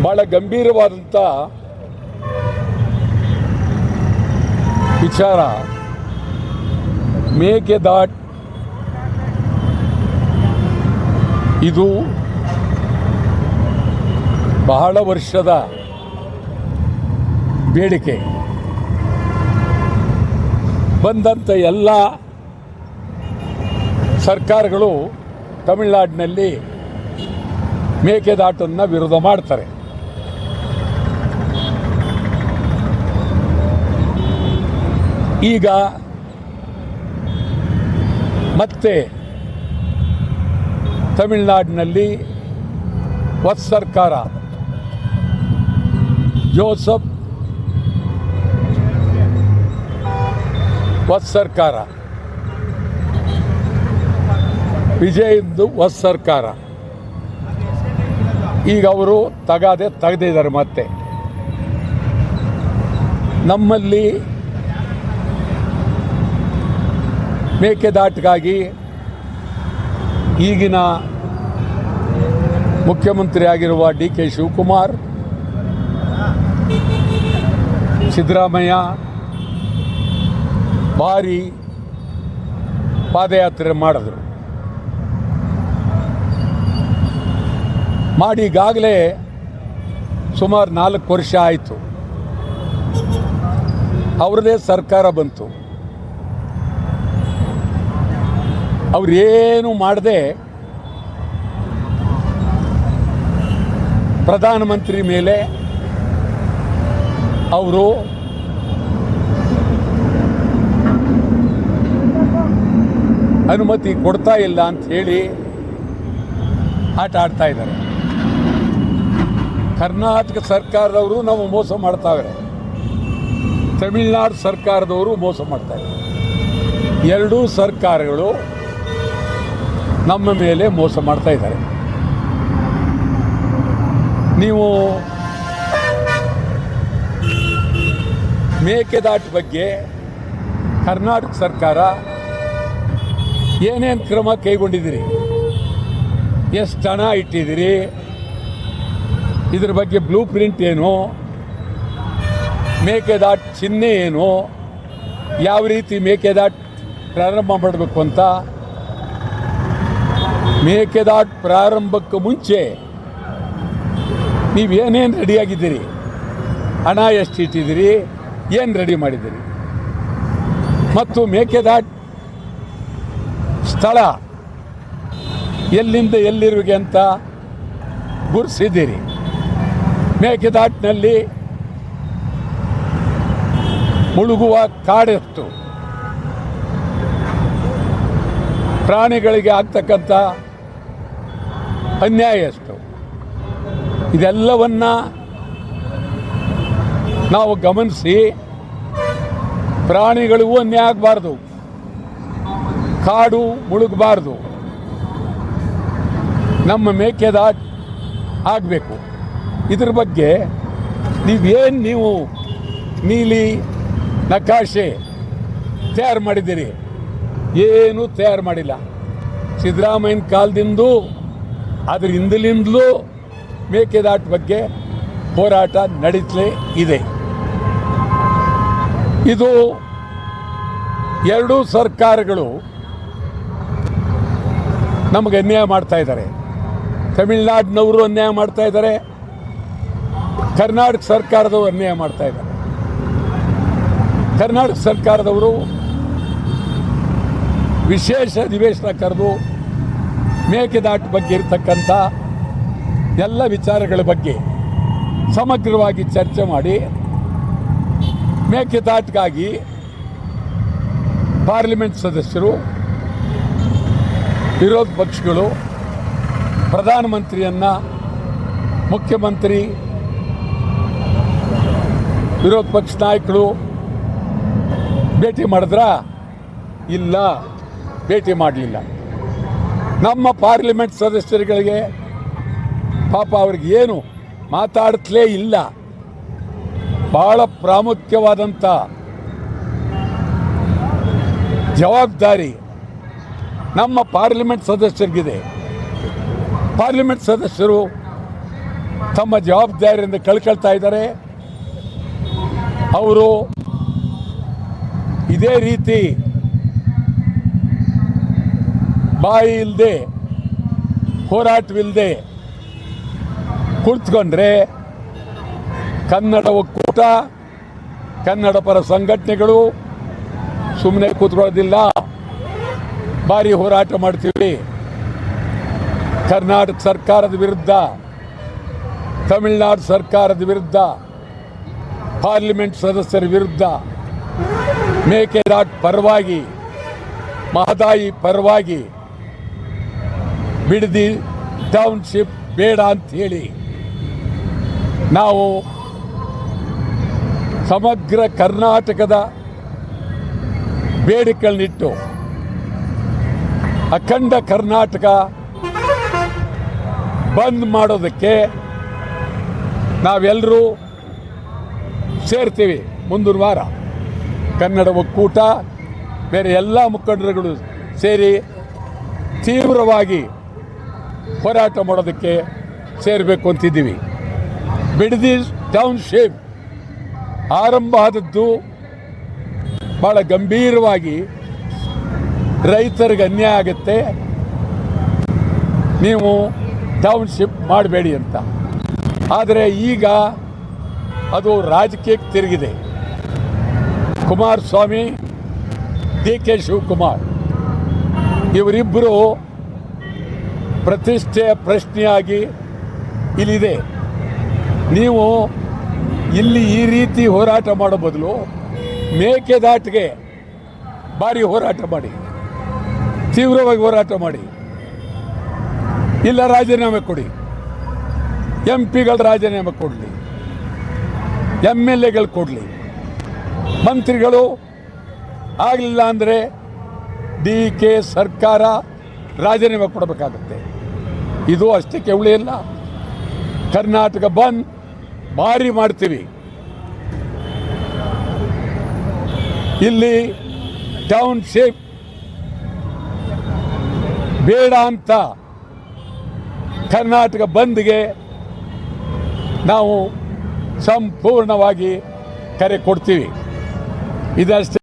ಬಹಳ ಗಂಭೀರವಾದಂಥ ವಿಚಾರ. ಮೇಕೆದಾಟು ಇದು ಬಹಳ ವರ್ಷದ ಬೇಡಿಕೆ. ಬಂದಂಥ ಎಲ್ಲ ಸರ್ಕಾರಗಳು ತಮಿಳುನಾಡಿನಲ್ಲಿ ಮೇಕೆದಾಟನ್ನು ವಿರೋಧ ಮಾಡ್ತಾರೆ. ಈಗ ಮತ್ತೆ ತಮಿಳುನಾಡಿನಲ್ಲಿ ಹೊಸ ಸರ್ಕಾರ ಜೋಸೆಫ್ ಹೊಸ ಸರ್ಕಾರ ವಿಜಯ್ದು ಹೊಸ ಸರ್ಕಾರ ಈಗ ಅವರು ತೆಗೆದಿದ್ದಾರೆ. ಮತ್ತೆ ನಮ್ಮಲ್ಲಿ ಮೇಕೆದಾಟಿಗಾಗಿ ಈಗಿನ ಮುಖ್ಯಮಂತ್ರಿ ಆಗಿರುವ DK ಶಿವಕುಮಾರ್, ಸಿದ್ದರಾಮಯ್ಯ ಭಾರಿ ಪಾದಯಾತ್ರೆ ಮಾಡಿದ್ರು. ಮಾಡಿ ಈಗಾಗಲೇ ಸುಮಾರು 4 ವರ್ಷ ಆಯಿತು. ಅವ್ರದ್ದೇ ಸರ್ಕಾರ ಬಂತು. ಅವರೇನು ಮಾಡದೆ ಪ್ರಧಾನಮಂತ್ರಿ ಮೇಲೆ ಅವರು ಅನುಮತಿ ಕೊಡ್ತಾ ಇಲ್ಲ ಅಂತ ಹೇಳಿ ಆಟ ಆಡ್ತಾ ಇದ್ದಾರೆ. ಕರ್ನಾಟಕ ಸರ್ಕಾರದವರು ನಾವು ಮೋಸ ಮಾಡ್ತಾವ್ರೆ, ತಮಿಳುನಾಡು ಸರ್ಕಾರದವರು ಮೋಸ ಮಾಡ್ತಾರೆ. ಎರಡೂ ಸರ್ಕಾರಗಳು ನಮ್ಮ ಮೇಲೆ ಮೋಸ ಮಾಡ್ತಾ ಇದ್ದಾರೆ. ನೀವು ಮೇಕೆದಾಟು ಬಗ್ಗೆ ಕರ್ನಾಟಕ ಸರ್ಕಾರ ಏನೇನು ಕ್ರಮ ಕೈಗೊಂಡಿದ್ದೀರಿ, ಎಷ್ಟು ಹಣ ಇಟ್ಟಿದ್ದೀರಿ, ಇದ್ರ ಬಗ್ಗೆ ಬ್ಲೂ ಪ್ರಿಂಟ್ ಏನು, ಮೇಕೆದಾಟು ಚಿಹ್ನೆ ಏನು, ಯಾವ ರೀತಿ ಮೇಕೆದಾಟು ಪ್ರಾರಂಭ ಮಾಡಬೇಕು ಅಂತ, ಮೇಕೆದಾಟು ಪ್ರಾರಂಭಕ್ಕೆ ಮುಂಚೆ ನೀವೇನೇನು ರೆಡಿಯಾಗಿದ್ದೀರಿ, ಹಣ ಎಷ್ಟು ಇಟ್ಟಿದ್ದೀರಿ, ಏನು ರೆಡಿ ಮಾಡಿದ್ದೀರಿ, ಮತ್ತು ಮೇಕೆದಾಟು ಸ್ಥಳ ಎಲ್ಲಿಂದ ಎಲ್ಲಿರುವಿಗೆ ಅಂತ ಗುರುತಿಸಿದ್ದೀರಿ. ಮೇಕೆದಾಟಿನಲ್ಲಿ ಮುಳುಗುವ ಕಾಡೆಷ್ಟು, ಪ್ರಾಣಿಗಳಿಗೆ ಆಗ್ತಕ್ಕಂಥ ಅನ್ಯಾಯ ಎಷ್ಟು, ಇದೆಲ್ಲವನ್ನ ನಾವು ಗಮನಿಸಿ ಪ್ರಾಣಿಗಳಿಗೂ ಅನ್ಯಾಯ ಆಗಬಾರ್ದು, ಕಾಡು ಮುಳುಗಬಾರ್ದು, ನಮ್ಮ ಮೇಕೆದಾಟು ಆಗಬೇಕು. ಇದ್ರ ಬಗ್ಗೆ ನೀವು ನೀಲಿ ನಕಾಶೆ ತಯಾರು ಮಾಡಿದ್ದೀರಿ, ಏನೂ ತಯಾರು ಮಾಡಿಲ್ಲ. ಸಿದ್ದರಾಮಯ್ಯನ ಕಾಲದಿಂದಲೂ ಅದ್ರ ಹಿಂದಲಿಂದಲೂ ಮೇಕೆದಾಟು ಬಗ್ಗೆ ಹೋರಾಟ ನಡೀತಲೇ ಇದೆ. ಇದು ಎರಡೂ ಸರ್ಕಾರಗಳು ನಮಗೆ ಅನ್ಯಾಯ ಮಾಡ್ತಾ ಇದ್ದಾರೆ. ತಮಿಳುನಾಡಿನವರು ಅನ್ಯಾಯ ಮಾಡ್ತಾ ಇದ್ದಾರೆ, ಕರ್ನಾಟಕ ಸರ್ಕಾರದವರು ಅನ್ಯಾಯ ಮಾಡ್ತಾ ಇದ್ದಾರೆ. ಕರ್ನಾಟಕ ಸರ್ಕಾರದವರು ವಿಶೇಷ ಅಧಿವೇಶನ ಕರೆದು ಮೇಕೆದಾಟು ಬಗ್ಗೆ ಇರತಕ್ಕಂಥ ಎಲ್ಲ ವಿಚಾರಗಳ ಬಗ್ಗೆ ಸಮಗ್ರವಾಗಿ ಚರ್ಚೆ ಮಾಡಿ ಮೇಕೆದಾಟಿಗಾಗಿ ಪಾರ್ಲಿಮೆಂಟ್ ಸದಸ್ಯರು, ವಿರೋಧ ಪಕ್ಷಗಳು, ಪ್ರಧಾನಮಂತ್ರಿಯನ್ನು, ಮುಖ್ಯಮಂತ್ರಿ, ವಿರೋಧ ಪಕ್ಷ ನಾಯಕರು ಭೇಟಿ ಮಾಡಿದ್ರಾ? ಇಲ್ಲ, ಭೇಟಿ ಮಾಡಲಿಲ್ಲ. ನಮ್ಮ ಪಾರ್ಲಿಮೆಂಟ್ ಸದಸ್ಯರುಗಳಿಗೆ ಪಾಪ ಅವ್ರಿಗೆ ಏನು ಮಾತಾಡ್ತಲೇ ಇಲ್ಲ. ಭಾಳ ಪ್ರಾಮುಖ್ಯವಾದಂಥ ಜವಾಬ್ದಾರಿ ನಮ್ಮ ಪಾರ್ಲಿಮೆಂಟ್ ಸದಸ್ಯರಿಗಿದೆ. ಪಾರ್ಲಿಮೆಂಟ್ ಸದಸ್ಯರು ತಮ್ಮ ಜವಾಬ್ದಾರಿಯಿಂದ ಕಳ್ಕೊಳ್ತಾ ಇದ್ದಾರೆ. ಅವರು ಇದೇ ರೀತಿ ಬಾಯಿ ಇಲ್ಲದೆ ಹೋರಾಟವಿಲ್ಲದೆ ಕುಳಿತುಕೊಂಡ್ರೆ ಕನ್ನಡ ಒಕ್ಕೂಟ, ಕನ್ನಡ ಪರ ಸಂಘಟನೆಗಳು ಸುಮ್ಮನೆ ಕೂತ್ಕೊಳ್ಳೋದಿಲ್ಲ. ಭಾರಿ ಹೋರಾಟ ಮಾಡ್ತೀವಿ. ಕರ್ನಾಟಕ ಸರ್ಕಾರದ ವಿರುದ್ಧ, ತಮಿಳುನಾಡು ಸರ್ಕಾರದ ವಿರುದ್ಧ, ಪಾರ್ಲಿಮೆಂಟ್ ಸದಸ್ಯರ ವಿರುದ್ಧ, ಮೇಕೆದಾಟು ಪರವಾಗಿ, ಮಹದಾಯಿ ಪರವಾಗಿ, ಬಿಡದಿ ಟೌನ್ಶಿಪ್ ಬೇಡ ಅಂಥೇಳಿ ನಾವು ಸಮಗ್ರ ಕರ್ನಾಟಕದ ಬೇಡಿಕೆಗಳನ್ನಿಟ್ಟು ಅಖಂಡ ಕರ್ನಾಟಕ ಬಂದ್ ಮಾಡೋದಕ್ಕೆ ನಾವೆಲ್ಲರೂ ಸೇರ್ತೀವಿ. ಮುಂದಿನ ವಾರ ಕನ್ನಡ ಒಕ್ಕೂಟ, ಬೇರೆ ಎಲ್ಲ ಮುಖಂಡರುಗಳು ಸೇರಿ ತೀವ್ರವಾಗಿ ಹೋರಾಟ ಮಾಡೋದಕ್ಕೆ ಸೇರಬೇಕು ಅಂತಿದ್ದೀವಿ. ಬಿಡದಿ ಟೌನ್ಶಿಪ್ ಆರಂಭ ಆದದ್ದು ಭಾಳ ಗಂಭೀರವಾಗಿ ರೈತರಿಗೆ ಅನ್ಯಾಯ ಆಗುತ್ತೆ, ನೀವು ಟೌನ್ಶಿಪ್ ಮಾಡಬೇಡಿ ಅಂತ. ಆದರೆ ಈಗ ಅದು ರಾಜಕೀಯಕ್ಕೆ ತಿರುಗಿದೆ. ಕುಮಾರಸ್ವಾಮಿ, ಡಿ ಕೆ ಶಿವಕುಮಾರ್ ಇವರಿಬ್ಬರು ಪ್ರತಿಷ್ಠೆಯ ಪ್ರಶ್ನೆಯಾಗಿ ಇಲ್ಲಿದೆ. ನೀವು ಇಲ್ಲಿ ಈ ರೀತಿ ಹೋರಾಟ ಮಾಡೋ ಬದಲು ಮೇಕೆದಾಟಿಗೆ ಭಾರಿ ಹೋರಾಟ ಮಾಡಿ, ತೀವ್ರವಾಗಿ ಹೋರಾಟ ಮಾಡಿ, ಇಲ್ಲ ರಾಜೀನಾಮೆ ಕೊಡಿ, MP ಗಳು ರಾಜೀನಾಮೆ ಕೊಡಲಿ, MLAಗಳು ಕೊಡಲಿ, ಮಂತ್ರಿಗಳು ಆಗಲಿಲ್ಲ ಅಂದರೆ DK ಸರ್ಕಾರ ರಾಜೀನಾಮೆ ಕೊಡಬೇಕಾಗುತ್ತೆ. ಇದು ಅಷ್ಟಕ್ಕೆ ಉಳಿಯಿಲ್ಲ. ಕರ್ನಾಟಕ ಬಂದ್ ಭಾರಿ ಮಾಡ್ತೀವಿ. ಇಲ್ಲಿ ಟೌನ್ಶಿಪ್ ಬೇಡ ಅಂತ ಕರ್ನಾಟಕ ಬಂದ್ಗೆ ನಾವು ಸಂಪೂರ್ಣವಾಗಿ ಕರೆ ಕೊಡ್ತೀವಿ. ಇದಷ್ಟೇ.